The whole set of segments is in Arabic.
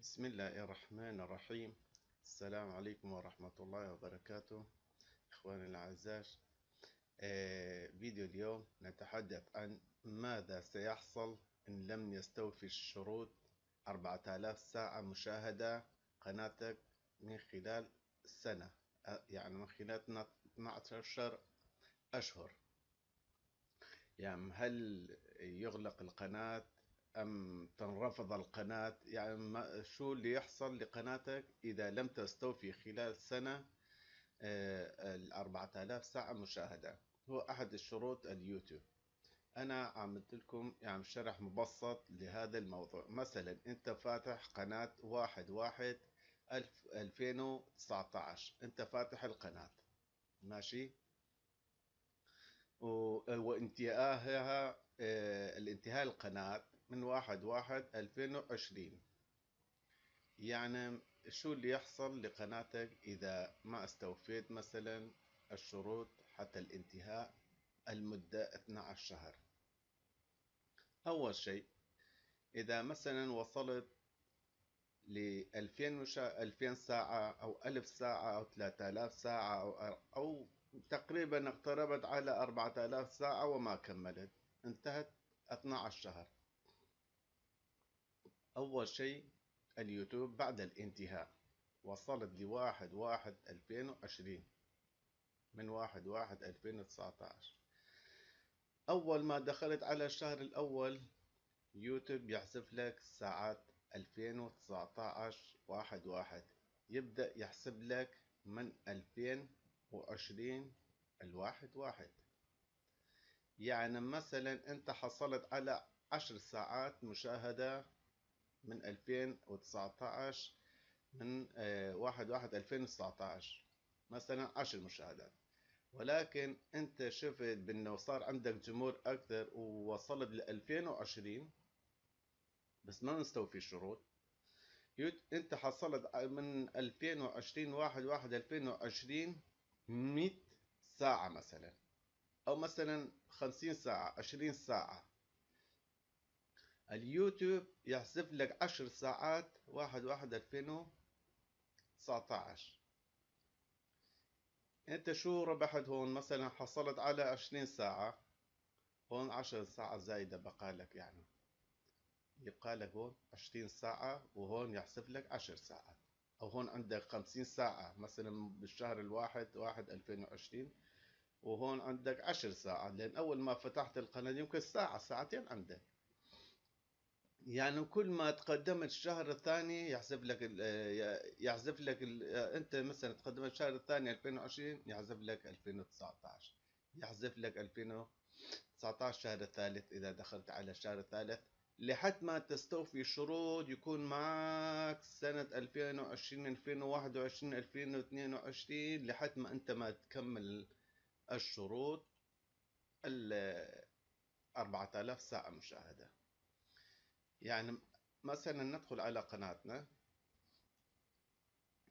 بسم الله الرحمن الرحيم. السلام عليكم ورحمة الله وبركاته إخواني الأعزاء. فيديو اليوم نتحدث عن ماذا سيحصل إن لم يستوفي الشروط 4000 ساعة مشاهدة قناتك من خلال سنة، يعني من خلال 12 أشهر. يعني هل يغلق القناة أم تنرفض القناة؟ يعني شو اللي يحصل لقناتك إذا لم تستوفي خلال سنة 4000 ساعة مشاهدة؟ هو أحد الشروط اليوتيوب. أنا عملت لكم يعني شرح مبسط لهذا الموضوع. مثلا أنت فاتح قناة 1/1/2019، أنت فاتح القناة ماشي، وانتهاءها الانتهاء القناة من 1/1/2020. يعني شو اللي يحصل لقناتك إذا ما استوفيت مثلا الشروط حتى الانتهاء المدة 12 شهر؟ أول شيء، إذا مثلا وصلت ل 2000 ساعة أو 1000 ساعة أو 3000 ساعة أو تقريبا اقتربت على 4000 ساعة وما كملت، انتهت 12 شهر. أول شيء اليوتيوب بعد الانتهاء وصلت ل1/1/2020 من 1/1/2019، أول ما دخلت على الشهر الأول يوتيوب يحسب لك ساعات 2019 1/1، يبدأ يحسب لك من 2020 1/1. يعني مثلا أنت حصلت على 10 ساعات مشاهدة من 2019 من 1/1/2019 مثلا 10 مشاهدات، ولكن أنت شفت بأنه صار عندك جمهور أكثر ووصلت ل 2020 بس ما مستوفي الشروط. أنت حصلت من 2020 1/1/2020 100 ساعة مثلا، أو مثلا 50 ساعة 20 ساعة، اليوتيوب يحسب لك 10 ساعات 1/1/2019. انت شو ربحت هون؟ مثلا حصلت على 20 ساعة، هون 10 ساعة زايدة بقالك، يعني يبقى لك هون 20 ساعة وهون يحسب لك 10 ساعات. أو هون عندك 50 ساعة مثلا بالشهر 1/1/2020 وهون عندك 10 ساعات، لأن أول ما فتحت القناة يمكن ساعة ساعتين عندك. يعني كل ما تقدمت الشهر الثاني يحسب لك انت مثلا تقدمت الشهر الثاني 2020 يحسب لك 2019، يحسب لك 2019 الشهر الثالث إذا دخلت على الشهر الثالث، لحد ما تستوفي شروط يكون معك سنة 2020 2021 2022، لحد ما انت ما تكمل الشروط 4000 ساعة مشاهدة. يعني مثلا ندخل على قناتنا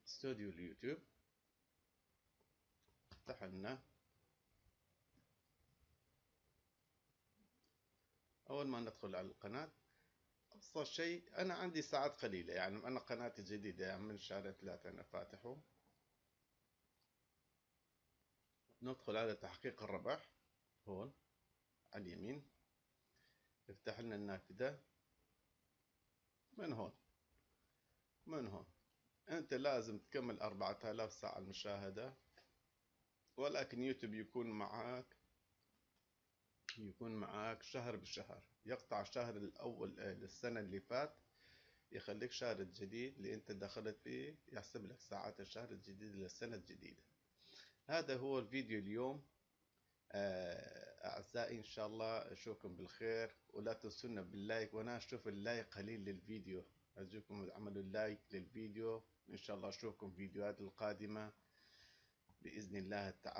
استوديو اليوتيوب، افتح لنا. اول ما ندخل على القناة ابسط شيء، انا عندي ساعات قليلة، يعني انا قناتي جديدة، يعني من شهر 3 انا فاتحه. ندخل على تحقيق الربح هون على اليمين، يفتح لنا النافذة. من هون انت لازم تكمل 4000 ساعة المشاهدة، ولكن يوتيوب يكون معاك شهر بشهر، يقطع الشهر الأول للسنة اللي فات، يخليك شهر الجديد اللي انت دخلت فيه يحسب لك ساعات الشهر الجديد للسنة الجديدة. هذا هو الفيديو اليوم. أعزائي إن شاء الله أشوفكم بالخير، ولا تنسونا باللايك، وأنا أشوف اللايك قليل للفيديو، أرجوكم اعملوا اللايك للفيديو. إن شاء الله أشوفكم فيديوهات القادمة بإذن الله تعالى.